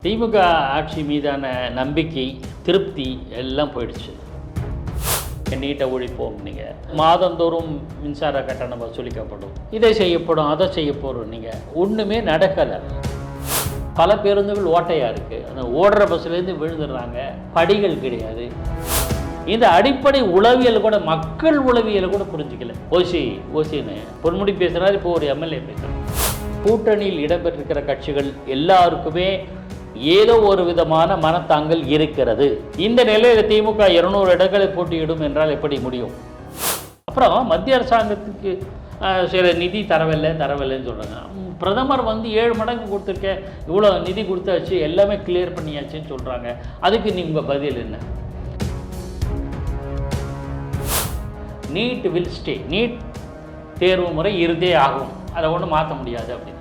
திமுக ஆட்சி மீதான நம்பிக்கை, திருப்தி எல்லாம் போயிடுச்சு. நீட்டை ஒழிப்போம், நீங்கள் மாதந்தோறும் மின்சார கட்டணம் வசூலிக்கப்படும், இதை செய்யப்படும், அதை செய்ய போகிறோம். நீங்கள் ஒன்றுமே நடக்கலை. பல பேருந்துகள் ஓட்டையாக இருக்குது. அந்த ஓடுற பஸ்ஸுலேருந்து விழுந்துடுறாங்க. படிகள் கிடையாது. இந்த அடிப்படை உளவியல் கூட, மக்கள் உளவியலை கூட புரிஞ்சிக்கல. ஓசின்னு பொன்முடி பேசுகிறார், இப்போ ஒரு எம்எல்ஏ பேசுகிறார். கூட்டணியில் இடம்பெற்றிருக்கிற கட்சிகள் எல்லாருக்குமே ஏதோ ஒரு விதமான மனத்தாங்கல் இருக்கிறது. இந்த நிலையில் திமுக 200 இடங்களை போட்டியிடும் என்றால் எப்படி முடியும்? அப்புறம் மத்திய அரசாங்கத்துக்கு சில நிதி தரவில்லைன்னு சொல்கிறாங்க. பிரதமர் 7 மடங்கு கொடுத்துருக்க, இவ்வளோ நிதி கொடுத்தாச்சு, எல்லாமே கிளியர் பண்ணியாச்சுன்னு சொல்கிறாங்க. அதுக்கு நீங்கள் பதில் என்ன? நீட் வில் ஸ்டே, நீட் தேர்வு முறை இருந்தே ஆகும், அதை ஒன்றும் மாற்ற முடியாது அப்படின்னு.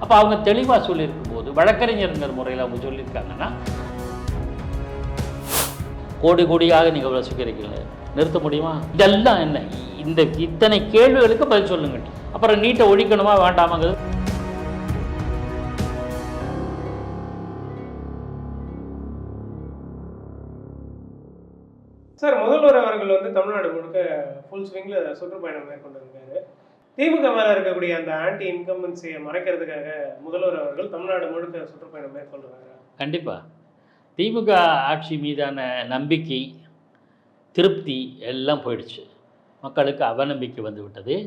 அப்போ அவங்க தெளிவாக சொல்லியிருக்கும் போது, வழக்கறிஞருங்கிற முறையில் அவங்க சொல்லியிருக்காங்கன்னா, கோடி கோடியாக நீங்கள் வசிக்கிறீங்கள நிறுத்த முடியுமா? இதெல்லாம் என்ன? இத்தனை கேள்விகளுக்கு பதில் சொல்லுங்க. அப்புறம் நீட்டை ஒழிக்கணுமா வேண்டாமாங்கிறது. சார், முதல்வர் அவர்கள் தமிழ்நாடு முழுக்க ஃபுல் ஸ்விங்கில் சுற்றுப்பயணம் மேற்கொண்டிருக்காரு. திமுக மேலே இருக்கக்கூடிய அந்த ஆன்டி இன்கம்பன்சியை மறைக்கிறதுக்காக முதல்வர் அவர்கள் தமிழ்நாடு முழுக்க சுற்றுப்பயணம் மேற்கொள்கிறாங்க. கண்டிப்பாக திமுக ஆட்சி மீதான நம்பிக்கை, திருப்தி எல்லாம் போயிடுச்சு. மக்களுக்கு அவநம்பிக்கை வந்து விட்டது,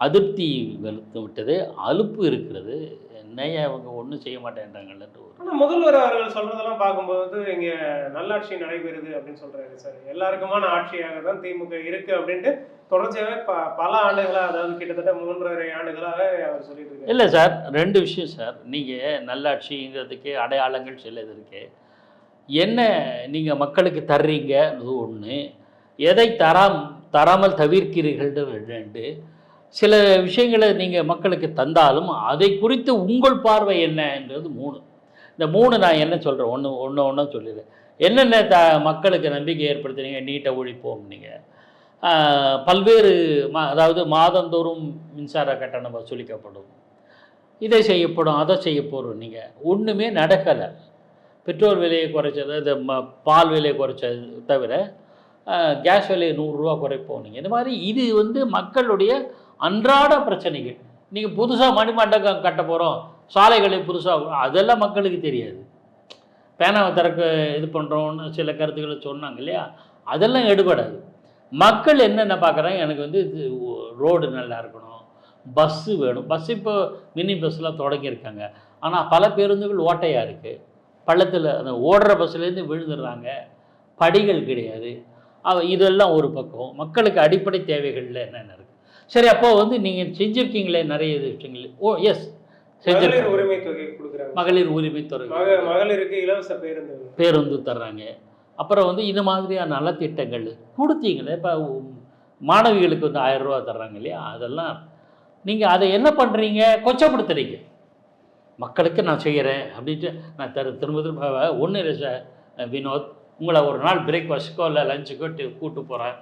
அதிருப்தி வந்து விட்டது, அலுப்பு இருக்கிறது. என்னைய அவங்க ஒன்றும் செய்ய மாட்டேன்றாங்கன்னு. ஆனால் முதல்வர் அவர்கள் சொல்கிறதெல்லாம் பார்க்கும்போது இங்கே நல்லாட்சி நடைபெறுது அப்படின்னு சொல்கிறாரு. சார், எல்லாருக்குமான ஆட்சியாக தான் திமுக இருக்குது அப்படின்ட்டு தொடர்ச்சியாகவே பல ஆண்டுகளாக, அதாவது கிட்டத்தட்ட 3.5 ஆண்டுகளாக அவர் சொல்லிட்டு இருக்காரு. இல்லை சார், 2 விஷயம் சார். நீங்கள் நல்லாட்சிங்கிறதுக்கு அடையாளங்கள் சிலது இருக்கு. என்ன நீங்கள் மக்களுக்கு தர்றீங்க ஒன்று, எதை தராமல் தவிர்க்கிறீர்கள் 2. சில விஷயங்களை நீங்கள் மக்களுக்கு தந்தாலும் அதை குறித்து உங்கள் பார்வை என்னன்றது 3. இந்த 3 நான் என்ன சொல்கிறேன், ஒன்று சொல்லிடுறேன். என்னென்ன மக்களுக்கு நம்பிக்கை ஏற்படுத்துறீங்க? நீட்டை ஒழிப்போம், நீங்கள் பல்வேறு அதாவது மாதந்தோறும் மின்சார கட்டணம் வசூலிக்கப்படும், இதை செய்யப்படும், அதை செய்ய போகிறோம். நீங்கள் ஒன்றுமே நடக்கலை. பெட்ரோல் விலையை குறைச்சது, இந்த பால் விலையை குறைச்சது தவிர கேஸ் விலையை 100 ரூபா குறைப்போம். நீங்கள் இந்த மாதிரி இது மக்களுடைய அன்றாட பிரச்சனைகள். நீங்கள் புதுசாக மணிமண்டபம் கட்ட போகிறோம், சாலைகளை புதுசாக, அதெல்லாம் மக்களுக்கு தெரியாது. பேனாவை திறக்க இது பண்ணுறோன்னு சில கருத்துக்களை சொன்னாங்க இல்லையா, அதெல்லாம் எடுபடாது. மக்கள் என்னென்ன பார்க்குறாங்க, எனக்கு ரோடு நல்லா இருக்கணும், பஸ்ஸு வேணும். பஸ்ஸு இப்போ மினி பஸ்ஸெலாம் தொடங்கியிருக்காங்க. ஆனால் பல பேருந்துகள் ஓட்டையாக இருக்குது. பள்ளத்தில் அந்த ஓடுற பஸ்ஸுலேருந்து விழுந்துடுறாங்க. படிகள் கிடையாது. இதெல்லாம் ஒரு பக்கம். மக்களுக்கு அடிப்படை தேவைகளில் என்னென்ன இருக்குது? சரி, அப்போ நீங்கள் செஞ்சுருக்கீங்களே நிறைய விஷயங்கள். எஸ், மகளிர் உரிமை தொகை கொடுக்குறாங்க. மகளிர் உரிமை தொகை, மகளிருக்கு இலவச பேருந்து தர்றாங்க. அப்புறம் இது மாதிரியான நலத்திட்டங்கள் கொடுத்தீங்களே. இப்போ மாணவிகளுக்கு 1000 ரூபா தர்றாங்க இல்லையா, அதெல்லாம் நீங்கள் அதை என்ன பண்ணுறீங்க? கொச்சப்படுத்துறீங்க. மக்களுக்கு நான் செய்கிறேன் அப்படின்ட்டு நான் திரும்ப ஒன்றும் இல்லை சார். வினோத், உங்களை ஒரு நாள் பிரேக்ஃபாஸ்ட்டுக்கோ இல்லை லஞ்சுக்கோ கூப்பிட்டு போகிறேன்.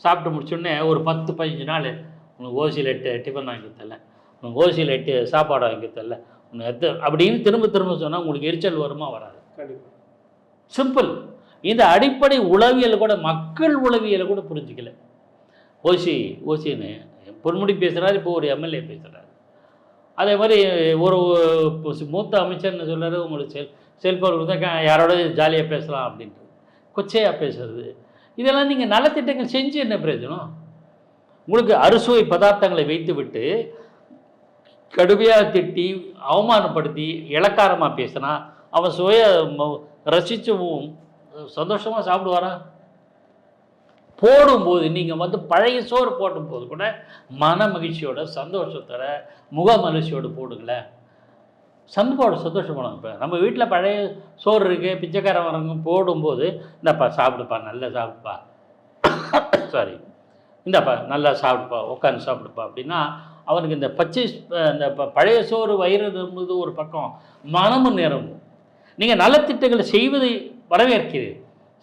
சாப்பிட்டு முடிச்சோடனே ஒரு 10-15 நாள் உனக்கு ஓசியில் 8 டிஃபன் வாங்கி தரல, உனக்கு ஓசியில் 8 சாப்பாடு வாங்கி தரல, உனக்கு அப்படின்னு திரும்ப சொன்னால் உங்களுக்கு எரிச்சல் வருமா வராது? கண்டிப்பாக. சிம்பிள். இந்த அடிப்படை உளவியல் கூட, மக்கள் உளவியலை கூட புரிஞ்சிக்கல. ஓசின்னு பொன்முடி பேசுகிறார், இப்போ ஒரு எம்எல்ஏ பேசுகிறார். அதே மாதிரி ஒரு மூத்த அமைச்சர்னு சொல்கிறாரு, உங்களுக்கு செல்ஃபோன் கொடுத்தா யாரோட ஜாலியாக பேசலாம் அப்படின்ட்டு கொச்சையாக பேசுறது. இதெல்லாம் நீங்கள் நலத்திட்டங்கள் செஞ்சு என்ன பிரயோஜனம்? உங்களுக்கு அறுசுவை பதார்த்தங்களை வைத்து விட்டு கடுமையாக திட்டி அவமானப்படுத்தி இளக்காரமாக பேசினா அவன் ரசித்து சந்தோஷமாக சாப்பிடுவாரா? போடும்போது நீங்கள் பழைய சோறு போடும்போது கூட மன மகிழ்ச்சியோட, சந்தோஷத்தோட, முக மகிழ்ச்சியோடு போடுங்களேன். சந்தோஷப்படும். இப்போ நம்ம வீட்டில் பழைய சோறு இருக்குது, பிச்சைக்காரன் வரவங்க போடும்போது, இந்தாப்பா சாப்பிடுப்பா, நல்லா சாப்பிடுப்பா, சாரி இந்தாப்பா நல்லா சாப்பிடுப்பா, உட்காந்து சாப்பிடுப்பா அப்படின்னா அவனுக்கு இந்த பழைய சோறு வயிறு நிரம்புவது ஒரு பக்கம், மனமும் நிரம்பும். நீங்கள் நலத்திட்டங்களை செய்வதை வரவேற்கிறேன்,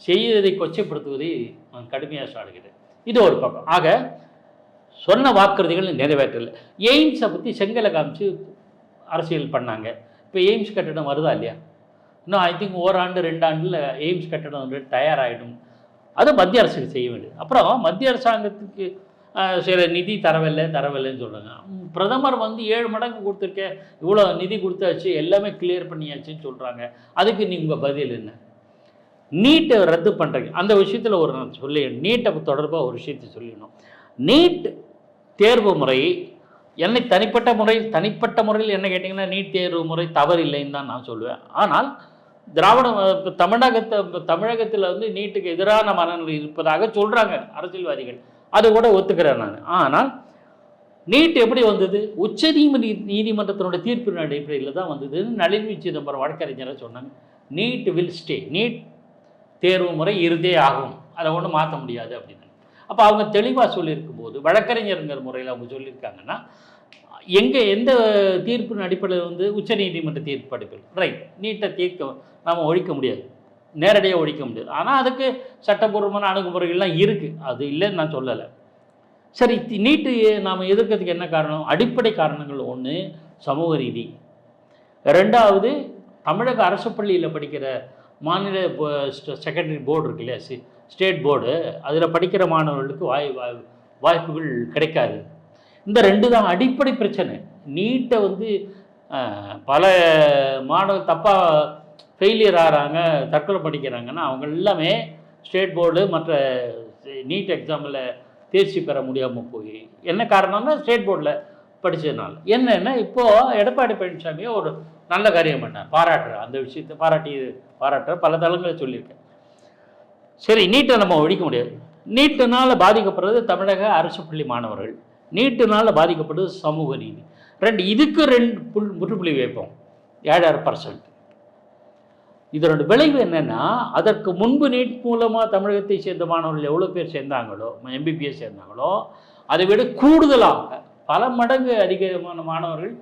செய்வதை கொச்சைப்படுத்துவதை நான் கடுமையாக சாடுகிறேன். இது ஒரு பக்கம். ஆக சொன்ன வாக்குறுதிகள் நிறைவேற்றலை. எய்ம்ஸை பற்றி செங்கலை காமிச்சு அரசியல் பண்ணாங்க. இப்போ எய்ம்ஸ் கட்டணம் வருதா இல்லையா? இன்னும் ஐ திங்க் ஓராண்டு 2 ஆண்டில் எய்ம்ஸ் கட்டடம் வந்து தயாராகிடும். அது மத்திய அரசுக்கு செய்ய வேண்டியது. அப்புறம் மத்திய அரசாங்கத்துக்கு சில நிதி தரவில்லைன்னு சொல்கிறாங்க. பிரதமர் வந்து 7 மடங்கு கொடுத்துருக்கேன், இவ்வளோ நிதி கொடுத்தாச்சு, எல்லாமே கிளியர் பண்ணியாச்சுன்னு சொல்கிறாங்க. அதுக்கு நீங்கள் பதில் என்ன? நீட்டை ரத்து பண்ணுறீங்க, அந்த விஷயத்தில் ஒரு நான் சொல்லி நீட்டை தொடர்பாக ஒரு விஷயத்தை சொல்லிடணும். நீட் தேர்வு முறை என்னை தனிப்பட்ட முறையில் என்ன கேட்டிங்கன்னா, நீட் தேர்வு முறை தவறில்லைன்னு தான் நான் சொல்லுவேன். ஆனால் தமிழகத்தில் வந்து நீட்டுக்கு எதிரான மனநிலை இருப்பதாக சொல்கிறாங்க அரசியல்வாதிகள். அது கூட ஒத்துக்கிறேன் நான். ஆனால் நீட் எப்படி வந்தது? நீதிமன்றத்தினுடைய தீர்ப்பின் அடிப்படையில் தான் வந்ததுன்னு நளினி சிதம்பரம் வழக்கறிஞராக சொன்னாங்க. நீட் வில் ஸ்டே, நீட் தேர்வு முறை இருந்தே ஆகும், அதை ஒன்றும் மாற்ற முடியாது அப்படின்னு. அப்போ அவங்க தெளிவாக சொல்லியிருக்கும் போது, வழக்கறிஞருங்கிற முறையில் அவங்க சொல்லியிருக்காங்கன்னா, எந்த தீர்ப்பின் அடிப்படையில் வந்து உச்சநீதிமன்ற தீர்ப்பு அடிப்படையில் ரைட், நீட்டை நாம் ஒழிக்க முடியாது, நேரடியாக ஒழிக்க முடியாது. ஆனால் அதுக்கு சட்டப்பூர்வமான அணுகுமுறைகள்லாம் இருக்குது, அது இல்லைன்னு நான் சொல்லலை. சரி, நீட்டு நாம் எதிர்க்கிறதுக்கு என்ன காரணம்? அடிப்படை காரணங்கள். ஒன்று, சமூக நீதி. ரெண்டாவது, தமிழக அரசு பள்ளியில் படிக்கிற மாநில செகண்டரி போர்டு இருக்கு இல்லையா, ஸ்டேட் போர்டு, அதில் படிக்கிற மாணவர்களுக்கு வாய்ப்புகள் கிடைக்காது. இந்த 2 தான் அடிப்படை பிரச்சனை. நீட்டை வந்து பல மாணவர் தப்பாக ஃபெயிலியர் ஆகிறாங்க, தற்கொலை படிக்கிறாங்கன்னா அவங்க எல்லாமே ஸ்டேட் போர்டு மற்ற நீட் எக்ஸாமில் தேர்ச்சி பெற முடியாமல் போய் என்ன காரணம்னா ஸ்டேட் போர்டில் படித்ததுனால. என்னென்னா இப்போது எடப்பாடி பழனிசாமியை ஒரு நல்ல காரியம் பண்ணார், பாராட்டுறேன். அந்த விஷயத்தை பாராட்டுற பல தளங்களில் சொல்லியிருக்கேன். சரி, நீட்டை நம்ம ஒழிக்க முடியாது. நீட்டுனால் பாதிக்கப்படுறது தமிழக அரசு பள்ளி மாணவர்கள், நீட்டுனால் பாதிக்கப்படுறது சமூக நீதி. இதுக்கு 2 முற்றுப்புள்ளி வைப்போம். 7.5%. இதனோட விளைவு என்னென்னா, அதற்கு முன்பு நீட் மூலமாக தமிழகத்தை சேர்ந்த மாணவர்கள் எவ்வளோ பேர் சேர்ந்தாங்களோ, எம்பிபிஎஸ் சேர்ந்தாங்களோ, அதை விட கூடுதலாக பல மடங்கு அதிகமான மாணவர்கள்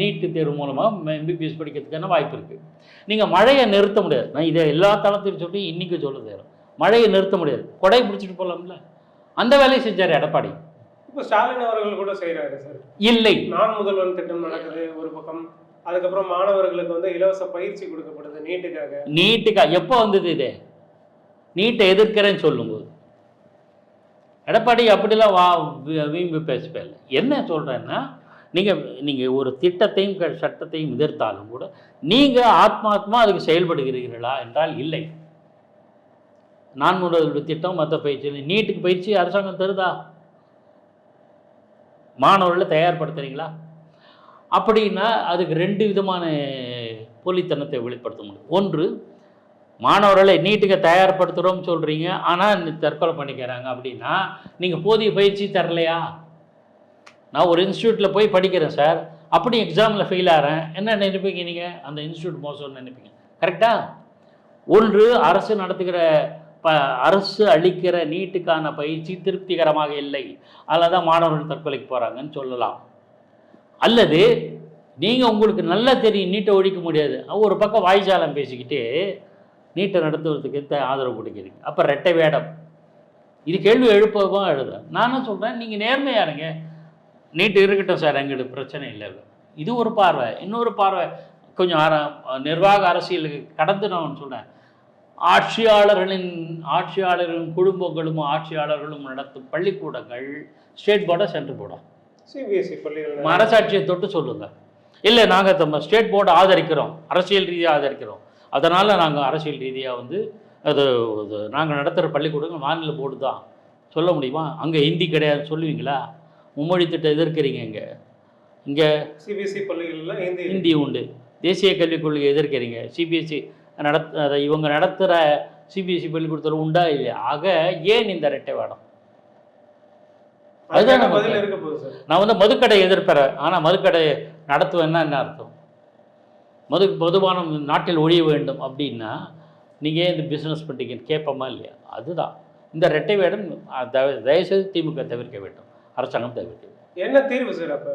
நீட்டு தேர்வு மூலமாக எம்பிபிஎஸ் படிக்கிறதுக்கான வாய்ப்பு இருக்குது. நீங்கள் மழையை நிறுத்த முடியாது. நான் இதை எல்லா தளத்தையும் சொல்லி இன்றைக்கி சொல்ல தேவை. மழையை நிறுத்த முடியாது, கொடை பிடிச்சிட்டு போகலாம்ல. அந்த வேலையை செஞ்சார் எடப்பாடி. இப்போ ஸ்டாலின் அவர்கள் கூட செய்கிறாரு சார். இல்லை, நான் முதல்வன் திட்டம் நடக்குது ஒரு பக்கம், அதுக்கப்புறம் மாணவர்களுக்கு வந்து இலவச பயிற்சி கொடுக்கப்படுது நீட்டுக்காக. எப்போ வந்தது இது? நீட்டை எதிர்க்கிறேன்னு சொல்லும்போது எடப்பாடி அப்படிலாம் வீம்பு பேசவே இல்லை. என்ன சொல்கிறேன்னா, நீங்கள் ஒரு திட்டத்தையும் சட்டத்தையும் எதிர்த்தாலும் கூட நீங்கள் ஆத்மா அதுக்கு செயல்படுகிறீர்களா என்றால் இல்லை. நான் முதல்வருடைய திட்டம், மற்ற பயிற்சி, நீட்டுக்கு பயிற்சி அரசாங்கம் தருதா? மாணவர்களை தயார்படுத்துறீங்களா? அப்படின்னா அதுக்கு 2 விதமான போலித்தனத்தை வெளிப்படுத்த முடியும். ஒன்று, மாணவர்களை நீட்டுக்கு தயார்படுத்துகிறோம்னு சொல்கிறீங்க, ஆனால் தற்கொலை பண்ணிக்கிறாங்க. அப்படின்னா நீங்கள் போதிய பயிற்சி தரலையா? நான் ஒரு இன்ஸ்டியூட்டில் போய் படிக்கிறேன் சார், அப்படி எக்ஸாமில் ஃபெயில் ஆகிறேன், என்ன நினைப்பீங்க நீங்கள்? அந்த இன்ஸ்டியூட் மோசம்னு நினைப்பீங்க. கரெக்டாக? ஒன்று, அரசு அளிக்கிற நீட்டுக்கான பயிற்சி திருப்திகரமாக இல்லை, அதில் தான் மாணவர்கள் தற்கொலைக்கு போகிறாங்கன்னு சொல்லலாம். அல்லது நீங்கள் உங்களுக்கு நல்லா தெரியும் நீட்டை ஒழிக்க முடியாது, ஒரு பக்கம் வாய்ஜாலம் பேசிக்கிட்டு நீட்டை நடத்துவதற்கு ஆதரவு கொடுக்குறீங்க. அப்போ ரெட்டை வேடம். இது கேள்வி எழுப்பவும் எழுத. நானும் சொல்கிறேன், நீங்கள் நேர்மையாக இருங்க, நீட்டு இருக்கட்டும் சார், எங்களுக்கு பிரச்சனை இல்லை. இது ஒரு பார்வை. இன்னொரு பார்வை கொஞ்சம் நிர்வாக அரசியலுக்கு கடந்து நான் சொல்கிறேன். ஆட்சியாளர்களின் குடும்பங்களும் ஆட்சியாளர்களும் நடத்தும் பள்ளிக்கூடங்கள் ஸ்டேட் போர்டா சென்ட்ரல் போர்டா? சிபிஎஸ்சி பள்ளிகள். மனசாட்சியை தொட்டு சொல்லுங்கள். இல்லை, நாங்கள் ஸ்டேட் போர்டை ஆதரிக்கிறோம், அரசியல் ரீதியாக ஆதரிக்கிறோம், அதனால் நாங்கள் அரசியல் ரீதியாக வந்து அது நாங்கள் நடத்துகிற பள்ளிக்கூடங்கள் மாநில போர்டு தான் சொல்ல முடியுமா? அங்கே ஹிந்தி கிடையாது சொல்லுவீங்களா? மும்மொழி திட்டம் எதிர்க்கிறீங்க. இங்கே சிபிஎஸ்சி பள்ளிகளில் ஹிந்தி உண்டு. தேசிய கல்விக் கொள்கை எதிர்க்கிறீங்க. சிபிஎஸ்சி இவங்க நடத்துகிற சிபிஎஸ்சி பள்ளிக்கூடத்தில் உண்டா இல்லையா? ஆக ஏன் இந்த ரெட்டை வேடம்? அதுதான் நான் வந்து மதுக்கடை எதிர்ப்பேன், ஆனால் மதுக்கடை நடத்துவேன்னா என்ன அர்த்தம்? மதுபானம் நாட்டில் ஒழிய வேண்டும் அப்படின்னா நீங்கள் ஏன் இந்த பிஸ்னஸ் பண்ணிட்டீங்கன்னு கேட்போமா இல்லையா? அதுதான் இந்த ரெட்டை வேடம். தயவுசெய்து திமுக தவிர்க்க வேண்டும், அரசாங்கம் தவிர்க்க வேண்டும். என்ன தீர்வு சார்? அப்போ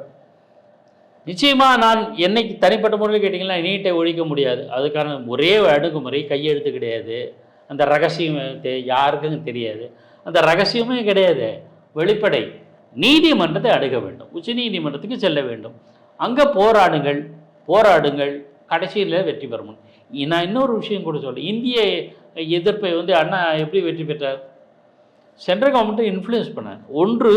நிச்சயமாக நான் என்னைக்கு தனிப்பட்ட முறையில் கேட்டிங்கன்னா நீட்டை ஒழிக்க முடியாது. அதுக்கான ஒரே அணுகுமுறை கையெழுத்து கிடையாது, அந்த ரகசியம் யாருக்கும் தெரியாது, அந்த ரகசியமே கிடையாது, வெளிப்படை. நீதிமன்றத்தை அணுக வேண்டும், உச்ச நீதிமன்றத்துக்கு செல்ல வேண்டும், அங்கே போராடுங்கள், கடைசியில் வெற்றி பெற முடியும். நான் இன்னொரு விஷயம் கூட சொல்கிறேன். இந்திய எதிர்ப்பை வந்து அண்ணா எப்படி வெற்றி பெற்றார்? சென்ட்ரல் கவர்மெண்ட்டை இன்ஃப்ளூயன்ஸ் பண்ணார். ஒன்று,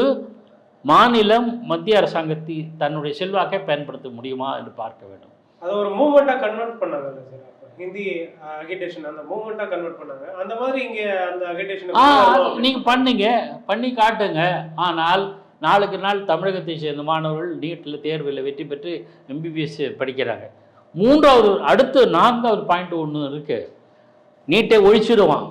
மாநிலம் மத்திய அரசாங்கத்தை தன்னுடைய செல்வாக்கை பயன்படுத்த முடியுமா என்று பார்க்க வேண்டும். அதை ஒரு மூவ்மெண்ட்டாக கன்வெர்ட் பண்ணாங்க சார். அப்போ ஹிந்தி அகிடேஷன் அந்த மூவ்மெண்ட்டாக கன்வெர்ட் பண்ணாங்க. அந்த மாதிரி இங்கே அந்த அகிடேஷன் நீங்கள் பண்ணி காட்டுங்க. ஆனால் நாளுக்கு நாள் தமிழகத்தை சேர்ந்த மாணவர்கள் நீட்டில் தேர்வில் வெற்றி பெற்று எம்பிபிஎஸ் படிக்கிறாங்க. அடுத்து 4வது பாயிண்ட் ஒன்று இருக்குது. நீட்டை ஒழிச்சிடுவான்,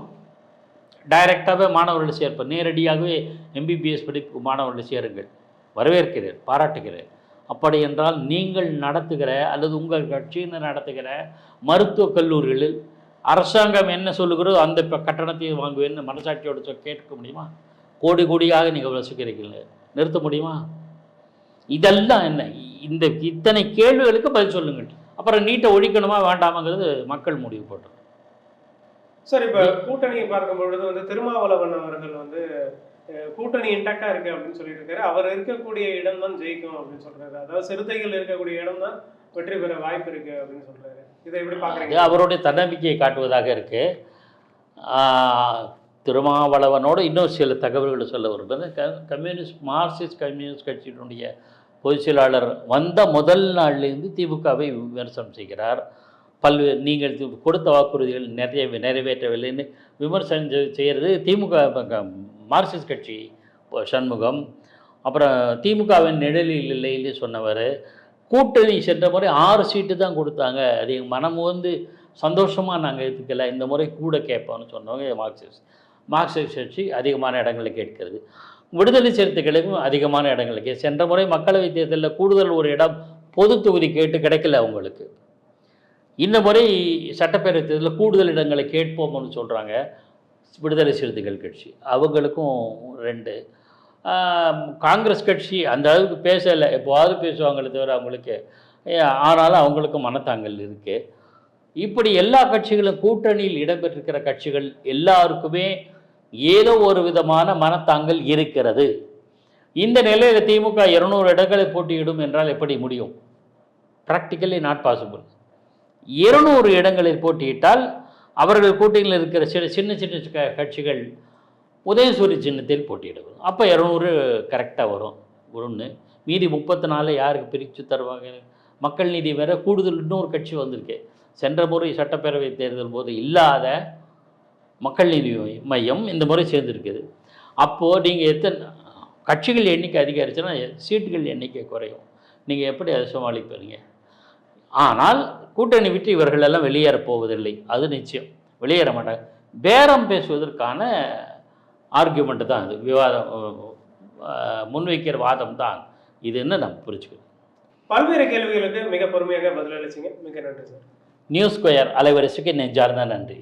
டைரெக்டாகவே மாணவர்களை சேர்ப்பேன், நேரடியாகவே எம்பிபிஎஸ் படிப்பு மாணவர்களை சேருங்கள், வரவேற்கிறேன், பாராட்டுகிறேன். அப்படி என்றால் நீங்கள் நடத்துகிற அல்லது உங்கள் கட்சியினர் நடத்துகிற மருத்துவக் கல்லூரிகளில் அரசாங்கம் என்ன சொல்லுகிறோ அந்த கட்டணத்தையும் வாங்குவேன்னு மனசாட்சியோடு கேட்க முடியுமா? கோடி கோடியாக நீங்கள் வசிக்கிறீர்கள், நிறுத்த முடியுமா? இதெல்லாம் என்ன? இத்தனை கேள்விகளுக்கு பதில் சொல்லுங்கள். அப்புறம் நீட்டை ஒழிக்கணுமா வேண்டாமாங்கிறது மக்கள் முடிவு போட்டோம். சார், இப்போ கூட்டணியை பார்க்கும் பொழுது வந்து திருமாவளவன் அவர்கள் வந்து கூட்டணி இன்டாக்டா இருக்கு அப்படின்னு சொல்லிட்டு இருக்காரு. அவர் இருக்கக்கூடிய இடம் தான் ஜெயிக்கும் அப்படின்னு சொல்றாரு. அதாவது சிறுத்தைகள் இருக்கக்கூடிய இடம் தான் வெற்றி பெற வாய்ப்பு இருக்கு அப்படின்னு சொல்றாரு. இதை எப்படி பாக்குறீங்க? அவருடைய தன்னம்பிக்கையை காட்டுவதாக இருக்கு. திருமாவளவனோடு இன்னும் சில தகவல்களை சொல்ல வருவது, மார்க்சிஸ்ட் கம்யூனிஸ்ட் கட்சியினுடைய பொதுச் செயலாளர் வந்த முதல் நாள்லேருந்து திமுகவை விமர்சனம் செய்கிறார். நீங்கள் கொடுத்த வாக்குறுதிகள் நிறைவேற்றவில்லைன்னு விமர்சனம் செய்கிறது திமுக. மார்க்சிஸ்ட் கட்சி சண்முகம், அப்புறம் திமுகவின் நிழலில் இல்லைன்னு சொன்னவர், கூட்டணி சென்ற முறை 6 சீட்டு தான் கொடுத்தாங்க, அது எங்கள் மனம் வந்து சந்தோஷமாக நாங்கள் எடுத்துக்கல, இந்த முறை கூட கேட்போம்னு சொன்னவங்க மார்க்சிஸ்ட் கட்சி அதிகமான இடங்களை கேட்கிறது. விடுதலை சிறுத்தைகளுக்கும் அதிகமான இடங்களுக்கு. சென்ற முறை மக்களவைத் தேர்தலில் கூடுதல் ஒரு இடம் பொது தொகுதி கேட்டு கிடைக்கல அவங்களுக்கு. இந்த முறை சட்டப்பேரவை தேர்தலில் கூடுதல் இடங்களை கேட்போம்னு சொல்கிறாங்க விடுதலை சிறுத்தைகள் கட்சி. அவங்களுக்கும் 2. காங்கிரஸ் கட்சி அந்த அளவுக்கு பேசலை, எப்போவாவது பேசுவாங்களே தவிர அவங்களுக்கு, ஆனாலும் அவங்களுக்கும் மனத்தாங்கல் இருக்குது. இப்படி எல்லா கட்சிகளும் கூட்டணியில் இடம்பெற்றிருக்கிற கட்சிகள் எல்லாருக்குமே ஏதோ ஒரு விதமான மனத்தாங்கல் இருக்கிறது. இந்த நிலையில் திமுக 200 இடங்களை போட்டியிடும் என்றால் எப்படி முடியும்? Practically not possible. 200 இடங்களில் போட்டியிட்டால் அவர்கள் கூட்டணியில் இருக்கிற சின்ன சின்ன கட்சிகள் உதயசூரி சின்னத்தில் போட்டியிடும். அப்போ 200 கரெக்டாக வரும். ஒன்று, மீதி 34 யாருக்கு பிரித்து தருவாங்க? மக்கள் நீதி வேற கூடுதல் இன்னொரு கட்சி வந்திருக்கு. சென்ற முறை சட்டப்பேரவை தேர்தல் போது இல்லாத மக்கள் நீதி மையம் இந்த முறை சேர்ந்துருக்குது. அப்போது நீங்கள் எத்தனை கட்சிகள் எண்ணிக்கை அதிகரிச்சுன்னா சீட்டுகள் எண்ணிக்கை குறையும். நீங்கள் எப்படி அதை சமாளிப்பீங்க? ஆனால் கூட்டணி விட்டு இவர்கள் எல்லாம் வெளியேறப் போவதில்லை, அது நிச்சயம். வெளியேற மாட்டாங்க. பேரம் பேசுவதற்கான ஆர்கியூமெண்ட்டு தான் அது, விவாதம், முன்வைக்கிற வாதம் தான் இதுன்னு நம்ம புரிஞ்சுக்கணும். பல்வேறு கேள்விகளுக்கு மிக பொறுமையாக பதிலளிச்சிங்க. மிக நன்றி சார். நியூஸ் ஸ்கொயர் அலைவரிசைக்கு நெஞ்சார்ந்த நன்றி.